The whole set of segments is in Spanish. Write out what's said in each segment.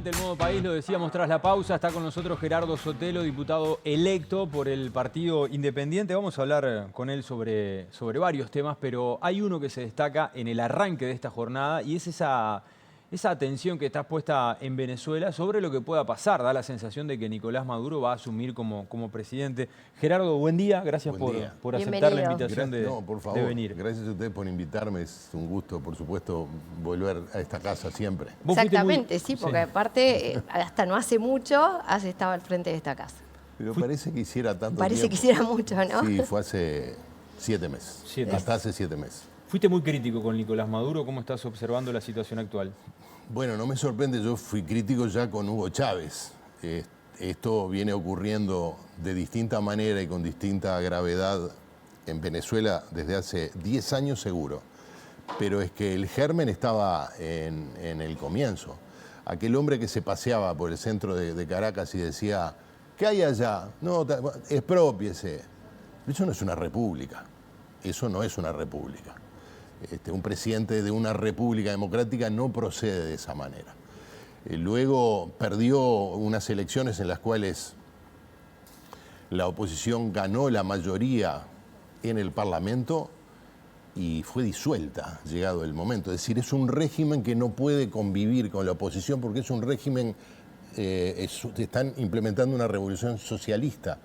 adelante el modo país, lo decíamos tras la pausa. Está con nosotros Gerardo Sotelo, diputado electo por el Partido Independiente. Vamos a hablar con él sobre varios temas, pero hay uno que se destaca en el arranque de esta jornada y es esa atención que está puesta en Venezuela sobre lo que pueda pasar. Da la sensación de que Nicolás Maduro va a asumir como presidente. Gerardo, buen día. Gracias por aceptar la invitación de venir. Gracias a ustedes por invitarme. Es un gusto, por supuesto, volver a esta casa siempre. Exactamente, sí, porque aparte, hasta no hace mucho, has estado al frente de esta casa. Pero parece que hiciera tanto Parece tiempo. que hiciera mucho, ¿no? Sí, fue hace 7 meses. Hasta hace 7 meses. Fuiste muy crítico con Nicolás Maduro. ¿Cómo estás observando la situación actual? Bueno, no me sorprende, yo fui crítico ya con Hugo Chávez. Esto viene ocurriendo de distinta manera y con distinta gravedad en Venezuela desde hace 10 años seguro. Pero es que el germen estaba en el comienzo. Aquel hombre que se paseaba por el centro de Caracas y decía, ¿qué hay allá? No, expropiese. Eso no es una república. Eso no es una república. Un presidente de una república democrática no procede de esa manera. Luego perdió unas elecciones en las cuales la oposición ganó la mayoría en el Parlamento y fue disuelta, llegado el momento. Es decir, es un régimen que no puede convivir con la oposición porque es un régimen, están implementando una revolución socialista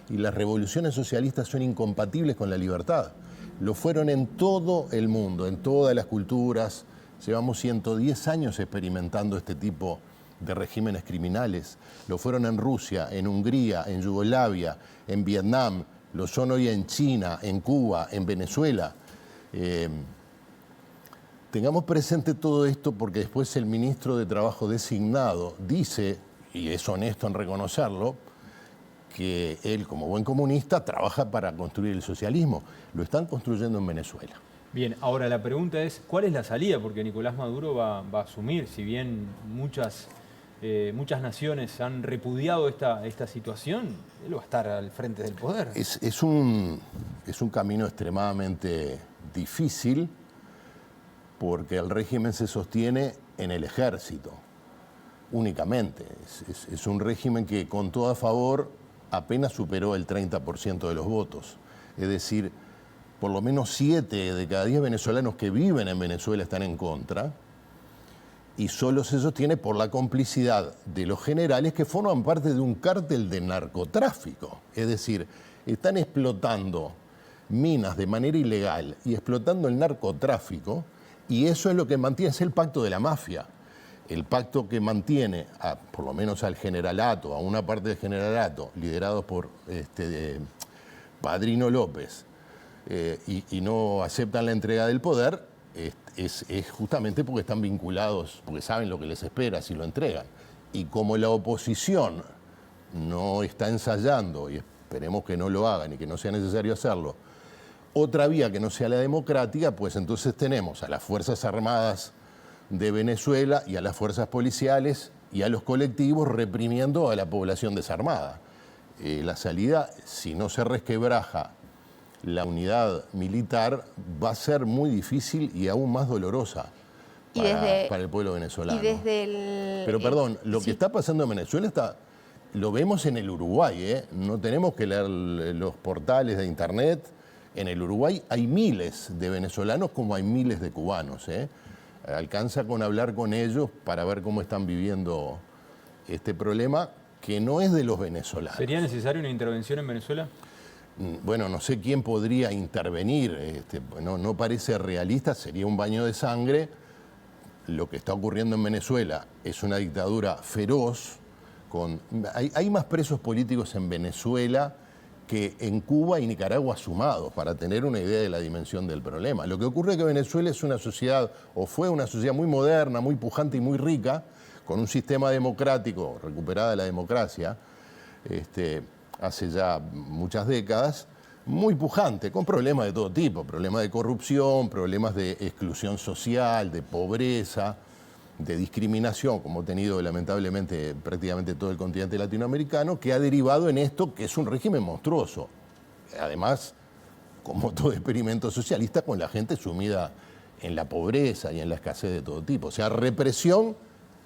y las revoluciones socialistas son incompatibles con la libertad. Lo fueron en todo el mundo, en todas las culturas. Llevamos 110 años experimentando este tipo de regímenes criminales. Lo fueron en Rusia, en Hungría, en Yugoslavia, en Vietnam, lo son hoy en China, en Cuba, en Venezuela. Tengamos presente todo esto porque después el ministro de Trabajo designado dice, y es honesto en reconocerlo, que él, como buen comunista, trabaja para construir el socialismo. Lo están construyendo en Venezuela. Bien, ahora la pregunta es, ¿cuál es la salida? Porque Nicolás Maduro va a asumir, si bien muchas naciones han repudiado esta situación, él va a estar al frente del poder. Es un camino extremadamente difícil porque el régimen se sostiene en el ejército, únicamente. Es un régimen que con todo a favor apenas superó el 30% de los votos. Es decir, por lo menos 7 de cada 10 venezolanos que viven en Venezuela están en contra y solo se sostiene por la complicidad de los generales que forman parte de un cártel de narcotráfico. Es decir, están explotando minas de manera ilegal y explotando el narcotráfico y eso es lo que mantiene, es el pacto de la mafia. El pacto que mantiene, por lo menos al generalato, a una parte del generalato, liderados por Padrino López, y no aceptan la entrega del poder, es justamente porque están vinculados, porque saben lo que les espera si lo entregan. Y como la oposición no está ensayando, y esperemos que no lo hagan y que no sea necesario hacerlo, otra vía que no sea la democrática, pues entonces tenemos a las Fuerzas Armadas de Venezuela y a las fuerzas policiales y a los colectivos reprimiendo a la población desarmada. La salida, si no se resquebraja la unidad militar, va a ser muy difícil y aún más dolorosa para el pueblo venezolano. Pero perdón, lo que está pasando en Venezuela lo vemos en el Uruguay, no tenemos que leer los portales de internet. En el Uruguay hay miles de venezolanos como hay miles de cubanos, Alcanza con hablar con ellos para ver cómo están viviendo este problema que no es de los venezolanos. ¿Sería necesaria una intervención en Venezuela? Bueno, no sé quién podría intervenir, no parece realista, sería un baño de sangre. Lo que está ocurriendo en Venezuela es una dictadura feroz. Hay más presos políticos en Venezuela que en Cuba y Nicaragua sumados, para tener una idea de la dimensión del problema. Lo que ocurre es que Venezuela es una sociedad, o fue una sociedad muy moderna, muy pujante y muy rica, con un sistema democrático, recuperada la democracia, hace ya muchas décadas, muy pujante, con problemas de todo tipo, problemas de corrupción, problemas de exclusión social, de pobreza, de discriminación, como ha tenido lamentablemente prácticamente todo el continente latinoamericano, que ha derivado en esto que es un régimen monstruoso. Además, como todo experimento socialista, con la gente sumida en la pobreza y en la escasez de todo tipo. O sea, represión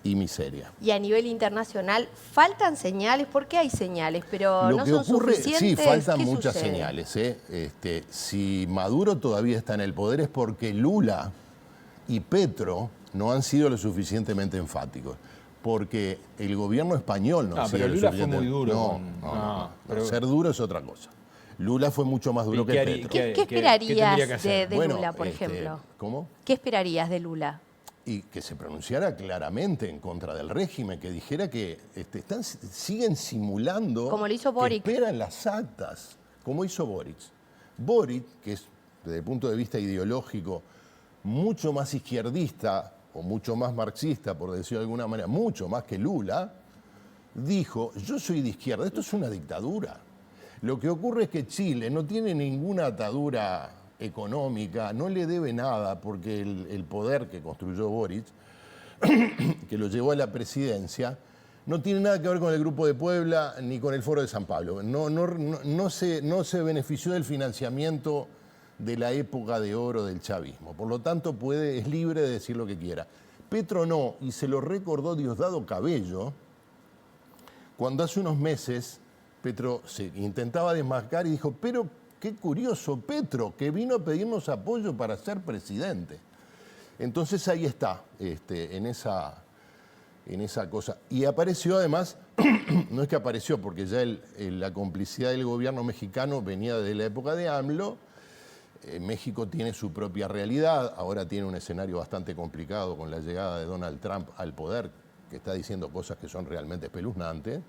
y miseria. Y a nivel internacional, ¿faltan señales? ¿Por qué hay señales? Pero Lo no que son ocurre, suficientes. sí, faltan ¿Qué muchas sucede? señales. Si Maduro todavía está en el poder es porque Lula y Petro no han sido lo suficientemente enfáticos. Porque el gobierno español no ha sido pero lo Lula fue suficientemente... muy duro. No, pero- ser duro es otra cosa. Lula fue mucho más duro ¿Y que qué haría- Petro. ¿Qué ¿Qué esperarías tendría que hacer? de Lula, por ejemplo? ¿Cómo? ¿Qué esperarías de Lula? Y que se pronunciara claramente en contra del régimen, que dijera que siguen simulando Como lo hizo Boric. que esperan las actas, como hizo Boric. Boric, que es desde el punto de vista ideológico mucho más izquierdista o mucho más marxista, por decirlo de alguna manera, mucho más que Lula, dijo, yo soy de izquierda, esto es una dictadura. Lo que ocurre es que Chile no tiene ninguna atadura económica, no le debe nada, porque el poder que construyó Boric, que lo llevó a la presidencia, no tiene nada que ver con el Grupo de Puebla ni con el Foro de San Pablo. No se benefició del financiamiento de la época de oro del chavismo. Por lo tanto, es libre de decir lo que quiera. Petro no, y se lo recordó Diosdado Cabello, cuando hace unos meses Petro se intentaba desmascarar y dijo, pero qué curioso Petro, que vino a pedirnos apoyo para ser presidente. Entonces ahí está, en esa cosa. Y apareció además, no es que apareció, porque ya la complicidad del gobierno mexicano venía de la época de AMLO. México tiene su propia realidad, ahora tiene un escenario bastante complicado con la llegada de Donald Trump al poder, que está diciendo cosas que son realmente espeluznantes,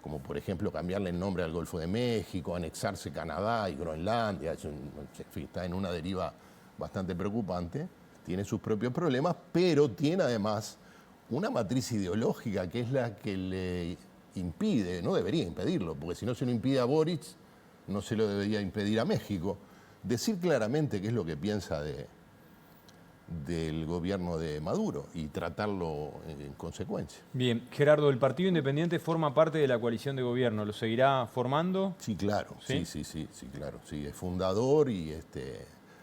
como por ejemplo cambiarle el nombre al Golfo de México, anexarse Canadá y Groenlandia, está en una deriva bastante preocupante, tiene sus propios problemas, pero tiene además una matriz ideológica que es la que le impide, no debería impedirlo, porque si no se lo impide a Boric, no se lo debería impedir a México, decir claramente qué es lo que piensa del gobierno de Maduro y tratarlo en consecuencia. Bien, Gerardo, ¿el Partido Independiente forma parte de la coalición de gobierno? ¿Lo seguirá formando? Sí, claro, ¿Sí? sí, claro. Sí, es fundador y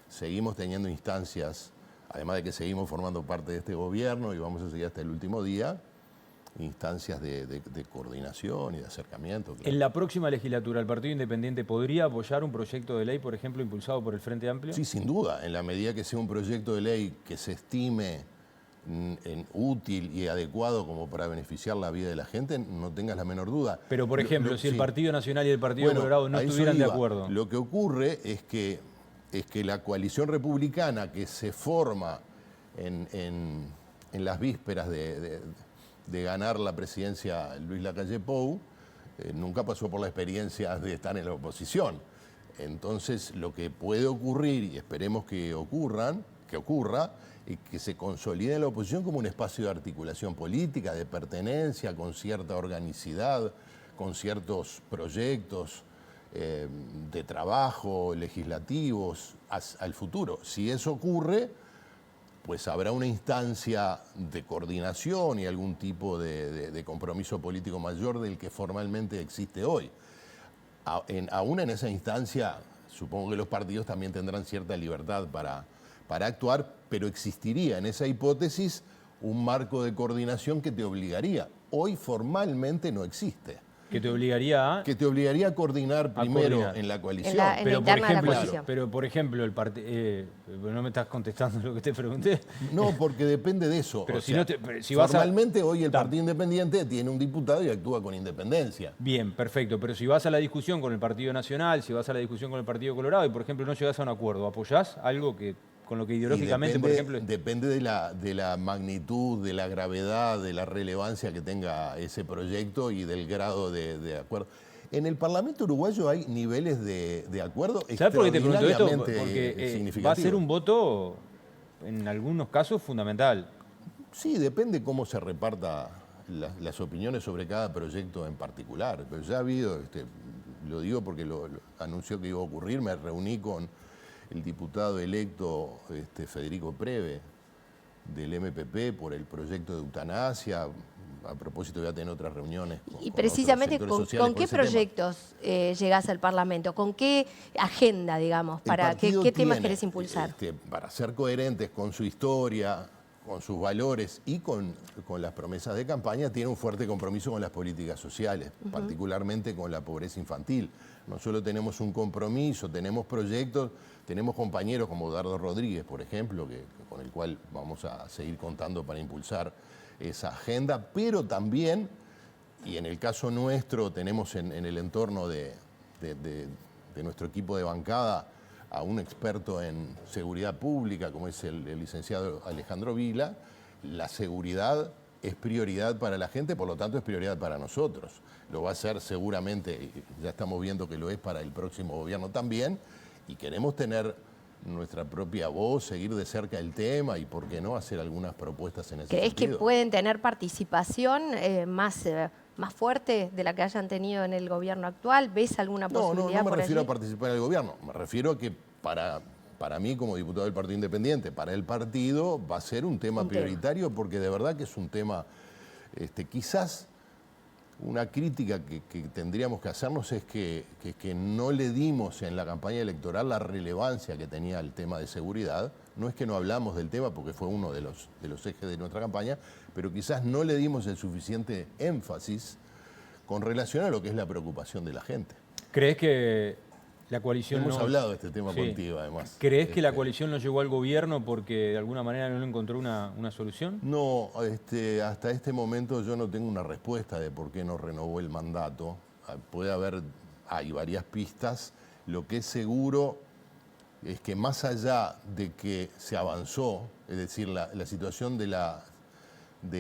seguimos teniendo instancias, además de que seguimos formando parte de este gobierno y vamos a seguir hasta el último día, instancias de coordinación y de acercamiento. Claro. ¿En la próxima legislatura el Partido Independiente podría apoyar un proyecto de ley, por ejemplo, impulsado por el Frente Amplio? Sí, sin duda, en la medida que sea un proyecto de ley que se estime útil y adecuado como para beneficiar la vida de la gente, no tengas la menor duda. Pero, por ejemplo, si el sí. Partido Nacional y el Partido Colorado no a eso estuvieran de iba. acuerdo. Lo que ocurre es que la coalición republicana que se forma en las vísperas de ganar la presidencia Luis Lacalle Pou, nunca pasó por la experiencia de estar en la oposición. Entonces, lo que puede ocurrir, y esperemos que ocurra, es que se consolide en la oposición como un espacio de articulación política, de pertenencia, con cierta organicidad, con ciertos proyectos de trabajo legislativos al futuro. Si eso ocurre, pues habrá una instancia de coordinación y algún tipo de compromiso político mayor del que formalmente existe hoy. Aún en esa instancia, supongo que los partidos también tendrán cierta libertad para actuar, pero existiría en esa hipótesis un marco de coordinación que te obligaría. Hoy formalmente no existe. Que te obligaría a... Que te obligaría a coordinar primero coordinar. en la coalición. En la interna de la coalición. Pero, por ejemplo, el partido... no me estás contestando lo que te pregunté. No, porque depende de eso. Pero O si sea, no si vas formalmente hoy el Partido Independiente tiene un diputado y actúa con independencia. Bien, perfecto. Pero si vas a la discusión con el Partido Nacional, si vas a la discusión con el Partido Colorado y, por ejemplo, no llegás a un acuerdo, ¿apoyás algo con lo que ideológicamente, por ejemplo... Depende de la magnitud, de la gravedad, de la relevancia que tenga ese proyecto y del grado de acuerdo. En el Parlamento uruguayo hay niveles de acuerdo ¿Sabes por qué te pregunto esto? extraordinariamente significativos. Va a ser un voto, en algunos casos, fundamental. Sí, depende cómo se reparta las opiniones sobre cada proyecto en particular. Pero ya ha habido, lo digo porque lo anunció que iba a ocurrir, me reuní con el diputado electo Federico Preve del MPP por el proyecto de eutanasia. A propósito, voy a tener otras reuniones. Y precisamente, ¿con qué proyectos llegás al Parlamento? ¿Con qué agenda, digamos? ¿Qué temas querés impulsar? Para ser coherentes con su historia, con sus valores y con las promesas de campaña, tiene un fuerte compromiso con las políticas sociales, particularmente con la pobreza infantil. No solo tenemos un compromiso, tenemos proyectos, tenemos compañeros como Dardo Rodríguez, por ejemplo, con el cual vamos a seguir contando para impulsar esa agenda, pero también, y en el caso nuestro, tenemos en el entorno de nuestro equipo de bancada a un experto en seguridad pública, como es el licenciado Alejandro Vila. La seguridad es prioridad para la gente, por lo tanto es prioridad para nosotros. Lo va a ser seguramente, ya estamos viendo que lo es para el próximo gobierno también, y queremos tener nuestra propia voz, seguir de cerca el tema y, por qué no, hacer algunas propuestas en ese ¿Crees sentido. que pueden tener participación más fuerte de la que hayan tenido en el gobierno actual? ¿Ves alguna posibilidad no me por refiero allí? a participar en el gobierno, me refiero a que para mí como diputado del Partido Independiente, para el partido va a ser un tema prioritario, porque de verdad que es un tema, quizás una crítica que tendríamos que hacernos es que no le dimos en la campaña electoral la relevancia que tenía el tema de seguridad. No es que no hablamos del tema, porque fue uno de los ejes de nuestra campaña, pero quizás no le dimos el suficiente énfasis con relación a lo que es la preocupación de la gente. ¿Crees que la coalición Hemos hablado de este tema contigo, además. ¿Crees que la coalición no llegó al gobierno porque de alguna manera no encontró una solución? No, hasta este momento yo no tengo una respuesta de por qué no renovó el mandato. Hay varias pistas. Lo que es seguro es que más allá de que se avanzó, es decir, la situación de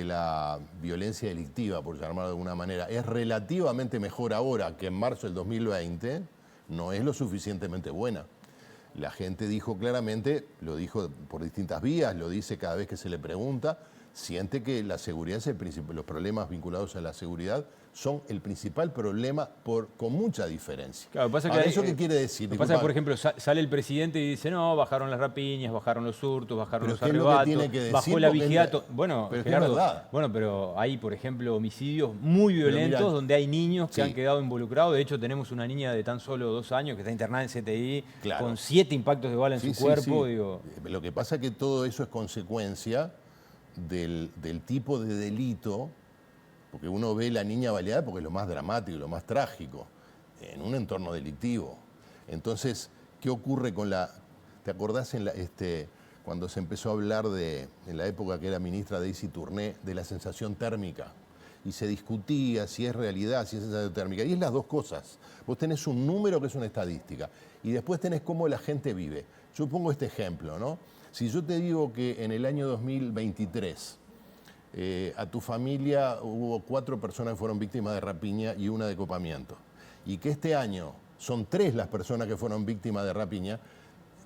la violencia delictiva, por llamarlo de alguna manera, es relativamente mejor ahora que en marzo del 2020, no es lo suficientemente buena. La gente dijo claramente, lo dijo por distintas vías, lo dice cada vez que se le pregunta, siente que la seguridad es los problemas vinculados a la seguridad son el principal problema con mucha diferencia. Claro, pasa que ¿eso qué quiere decir? Lo que pasa es que, por ejemplo, sale el presidente y dice, no, bajaron las rapiñas, bajaron los hurtos, bajaron los arrebatos, bajó la vigilato. Bueno, pero Gerardo, es verdad. Bueno, pero hay, por ejemplo, homicidios muy violentos donde hay niños que han quedado involucrados. De hecho, tenemos una niña de tan solo 2 años que está internada en CTI con 7 impactos de bala en su cuerpo. Digo. Lo que pasa es que todo eso es consecuencia del tipo de delito, porque uno ve la niña baleada porque es lo más dramático, lo más trágico, en un entorno delictivo. Entonces, ¿qué ocurre con la...? ¿Te acordás cuando se empezó a hablar en la época que era ministra Daisy Tourné, de la sensación térmica? Y se discutía si es realidad, si es sensación térmica. Y es las dos cosas. Vos tenés un número que es una estadística y después tenés cómo la gente vive. Yo pongo este ejemplo, ¿no? Si yo te digo que en el año 2023 a tu familia hubo 4 personas que fueron víctimas de rapiña y 1 de copamiento, y que este año son 3 las personas que fueron víctimas de rapiña,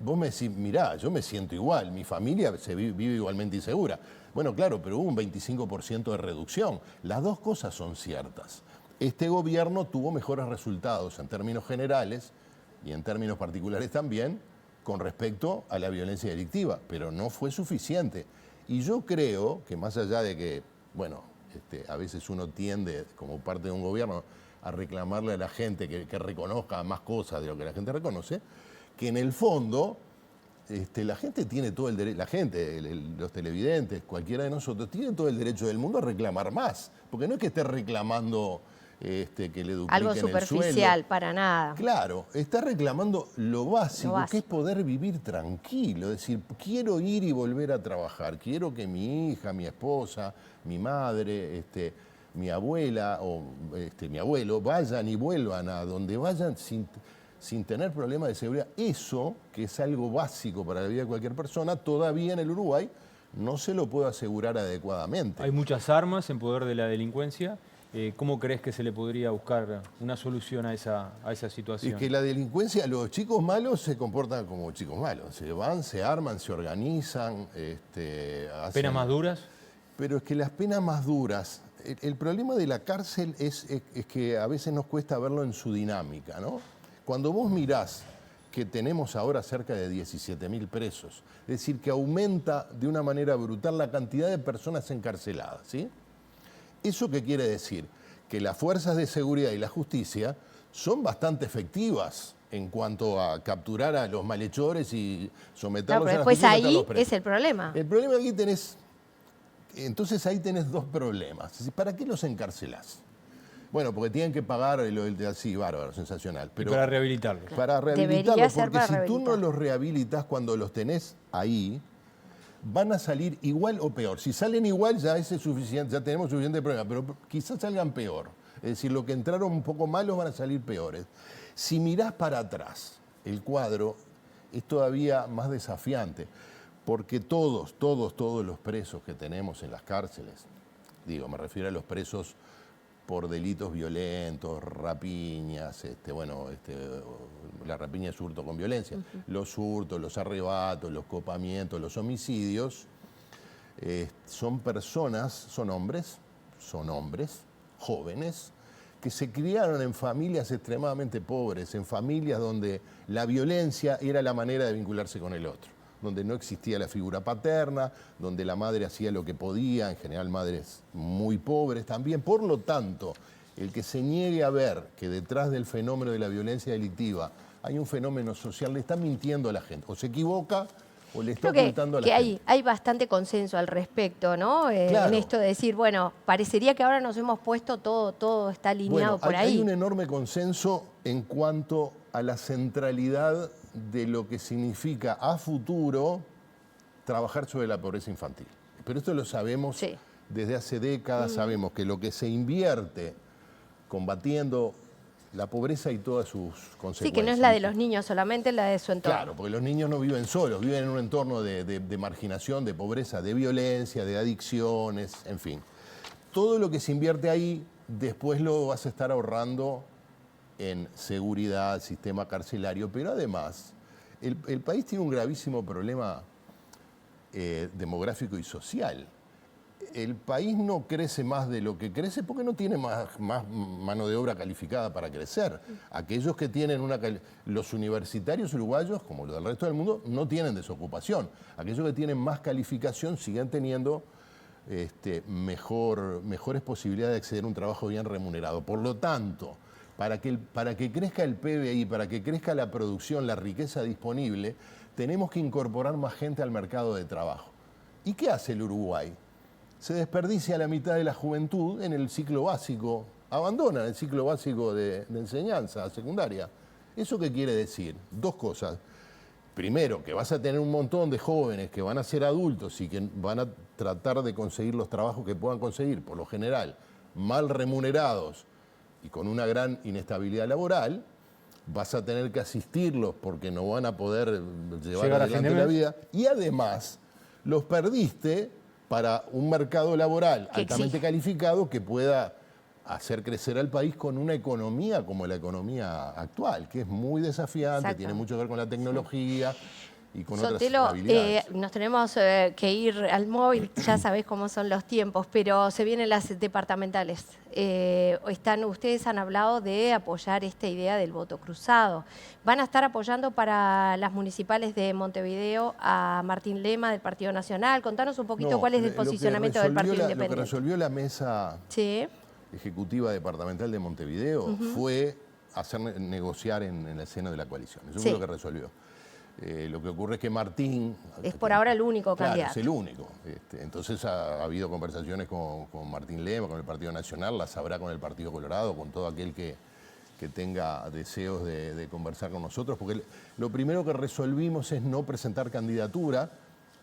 vos me decís, mirá, yo me siento igual, mi familia vive igualmente insegura. Bueno, claro, pero hubo un 25% de reducción. Las dos cosas son ciertas. Este gobierno tuvo mejores resultados en términos generales y en términos particulares también con respecto a la violencia delictiva, pero no fue suficiente. Y yo creo que más allá de que, bueno, a veces uno tiende, como parte de un gobierno, a reclamarle a la gente que reconozca más cosas de lo que la gente reconoce, que en el fondo la gente tiene todo el derecho, los televidentes, cualquiera de nosotros, tiene todo el derecho del mundo a reclamar más. Porque no es que esté reclamando que le dupliquen algo el superficial, sueldo. para nada. Claro, está reclamando lo básico, que es poder vivir tranquilo. Es decir, quiero ir y volver a trabajar, quiero que mi hija, mi esposa, mi madre, mi abuela o mi abuelo vayan y vuelvan a donde vayan sin tener problemas de seguridad. Eso, que es algo básico para la vida de cualquier persona, todavía en el Uruguay no se lo puedo asegurar adecuadamente. Hay muchas armas en poder de la delincuencia. ¿Cómo crees que se le podría buscar una solución a esa situación? Es que la delincuencia, los chicos malos se comportan como chicos malos. Se van, se arman, se organizan. Hacen... ¿Penas más duras? Pero es que las penas más duras, el problema de la cárcel es que a veces nos cuesta verlo en su dinámica, ¿no? Cuando vos mirás que tenemos ahora cerca de 17.000 presos, es decir, que aumenta de una manera brutal la cantidad de personas encarceladas, ¿sí? ¿Eso qué quiere decir? Que las fuerzas de seguridad y la justicia son bastante efectivas en cuanto a capturar a los malhechores y someterlos a la justicia. Después ahí es el problema. El problema aquí tenés Entonces ahí tenés dos problemas. ¿Para qué los encarcelás? Bueno, porque tienen que pagar así, bárbaro, sensacional. Pero para rehabilitarlos. Para rehabilitarlos, porque si tú no los rehabilitas cuando los tenés ahí, van a salir igual o peor. Si salen igual ya es suficiente, ya tenemos suficiente problema, pero quizás salgan peor. Es decir, los que entraron un poco malos van a salir peores. Si mirás para atrás, el cuadro es todavía más desafiante, porque todos los presos que tenemos en las cárceles, me refiero a los presos por delitos violentos, rapiñas, la rapiña es hurto con violencia, los hurtos, los arrebatos, los copamientos, los homicidios, son personas, son hombres, jóvenes, que se criaron en familias extremadamente pobres, en familias donde la violencia era la manera de vincularse con el otro, donde no existía la figura paterna, donde la madre hacía lo que podía, en general madres muy pobres también. Por lo tanto, el que se niegue a ver que detrás del fenómeno de la violencia delictiva hay un fenómeno social, le está mintiendo a la gente. O se equivoca o le está ocultando a la gente. Hay bastante consenso al respecto, ¿no? Claro. En esto de decir, bueno, parecería que ahora nos hemos puesto todo está alineado por ahí. Hay un enorme consenso en cuanto a la centralidad de lo que significa a futuro trabajar sobre la pobreza infantil. Pero esto lo sabemos desde hace décadas, sabemos que lo que se invierte combatiendo la pobreza y todas sus consecuencias. Sí, que no es la de los niños solamente, la de su entorno. Claro, porque los niños no viven solos, viven en un entorno de marginación, de pobreza, de violencia, de adicciones, en fin. Todo lo que se invierte ahí, después lo vas a estar ahorrando en seguridad, sistema carcelario, pero además el país tiene un gravísimo problema demográfico y social. El país no crece más de lo que crece porque no tiene más mano de obra calificada para crecer. Aquellos que tienen los universitarios uruguayos, como los del resto del mundo, no tienen desocupación. Aquellos que tienen más calificación siguen teniendo mejores posibilidades de acceder a un trabajo bien remunerado. Por lo tanto, para que crezca el PBI, para que crezca la producción, la riqueza disponible, tenemos que incorporar más gente al mercado de trabajo. ¿Y qué hace el Uruguay? Se desperdicia la mitad de la juventud en el ciclo básico, abandonan el ciclo básico de enseñanza secundaria. ¿Eso qué quiere decir? Dos cosas. Primero, que vas a tener un montón de jóvenes que van a ser adultos y que van a tratar de conseguir los trabajos que puedan conseguir, por lo general, mal remunerados y con una gran inestabilidad laboral. Vas a tener que asistirlos porque no van a poder llevar adelante la vida. Y además, los perdiste para un mercado laboral altamente calificado que pueda hacer crecer al país con una economía como la economía actual, que es muy desafiante, tiene mucho que ver con la tecnología y con otras habilidades. Nos tenemos que ir al móvil, ya sabés cómo son los tiempos, pero se vienen las departamentales. Ustedes han hablado de apoyar esta idea del voto cruzado. Van a estar apoyando para las municipales de Montevideo a Martín Lema del Partido Nacional. Contanos un poquito cuál es el posicionamiento del Partido Independiente. Lo que resolvió la mesa ejecutiva departamental de Montevideo fue negociar en el seno de la coalición. Eso fue lo que resolvió. Lo que ocurre es que Martín... Es por ahora el único candidato. Es el único. Entonces ha habido conversaciones con Martín Lema, con el Partido Nacional, las habrá con el Partido Colorado, con todo aquel que tenga deseos de conversar con nosotros, porque lo primero que resolvimos es no presentar candidatura,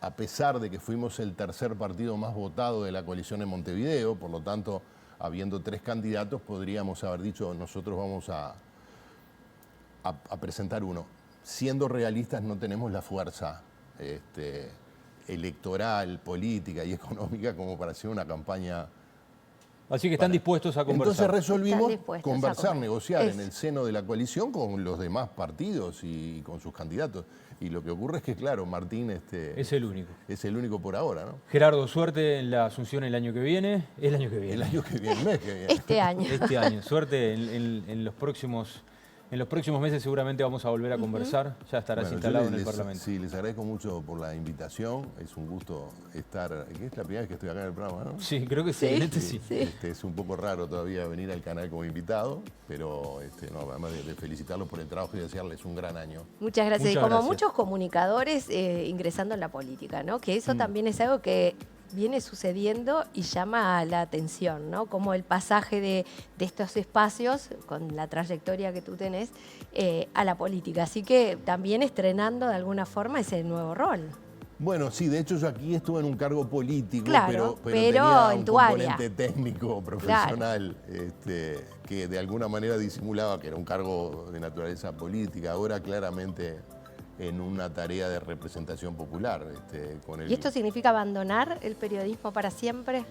a pesar de que fuimos el tercer partido más votado de la coalición en Montevideo, por lo tanto, habiendo 3 candidatos, podríamos haber dicho nosotros vamos a presentar uno. Siendo realistas, no tenemos la fuerza electoral, política y económica como para hacer una campaña. Así que están dispuestos a conversar. Entonces resolvimos conversar, negociar en el seno de la coalición con los demás partidos y con sus candidatos. Y lo que ocurre es que, claro, Martín es el único. Es el único por ahora, ¿no? Gerardo, suerte en la Asunción el año que viene. El año que viene. El año que viene, el mes que viene. Este año. Este año. Suerte en los próximos... En los próximos meses seguramente vamos a volver a conversar. Ya estarás instalado en el Parlamento. Sí, les agradezco mucho por la invitación. Es un gusto estar... Es la primera vez que estoy acá en el programa, ¿no? Sí, creo que sí. Sí. Es un poco raro todavía venir al canal como invitado, pero además de felicitarlos por el trabajo y desearles un gran año. Muchas gracias. Y como muchos comunicadores ingresando en la política, ¿no? Que eso también es algo que viene sucediendo y llama la atención, ¿no? Como el pasaje de estos espacios, con la trayectoria que tú tenés, a la política. Así que también estrenando de alguna forma ese nuevo rol. Bueno, sí, de hecho yo aquí estuve en un cargo político, Claro, pero pero tenía en un tu componente área. técnico, profesional, que de alguna manera disimulaba que era un cargo de naturaleza política. Ahora claramente en una tarea de representación popular. ¿Y esto significa abandonar el periodismo para siempre?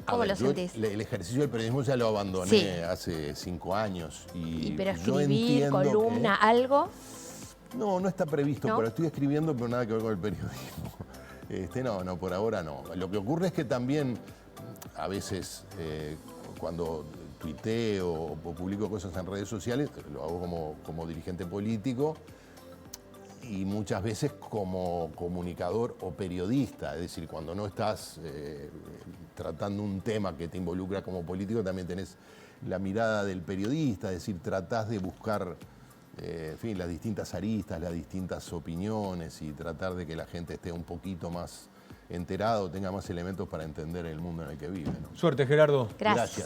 ¿Cómo lo sentís? El ejercicio del periodismo ya lo abandoné Sí. hace 5 años. Pero yo escribir, entiendo columna, algo. No está previsto, ¿No? pero estoy escribiendo, pero nada que ver con el periodismo. No, por ahora no. Lo que ocurre es que también a veces cuando tuiteo o publico cosas en redes sociales, lo hago como dirigente político y muchas veces como comunicador o periodista. Es decir, cuando no estás tratando un tema que te involucra como político, también tenés la mirada del periodista, es decir, tratás de buscar en fin, las distintas aristas, las distintas opiniones y tratar de que la gente esté un poquito más enterada o tenga más elementos para entender el mundo en el que vive, ¿no? Suerte, Gerardo. Gracias.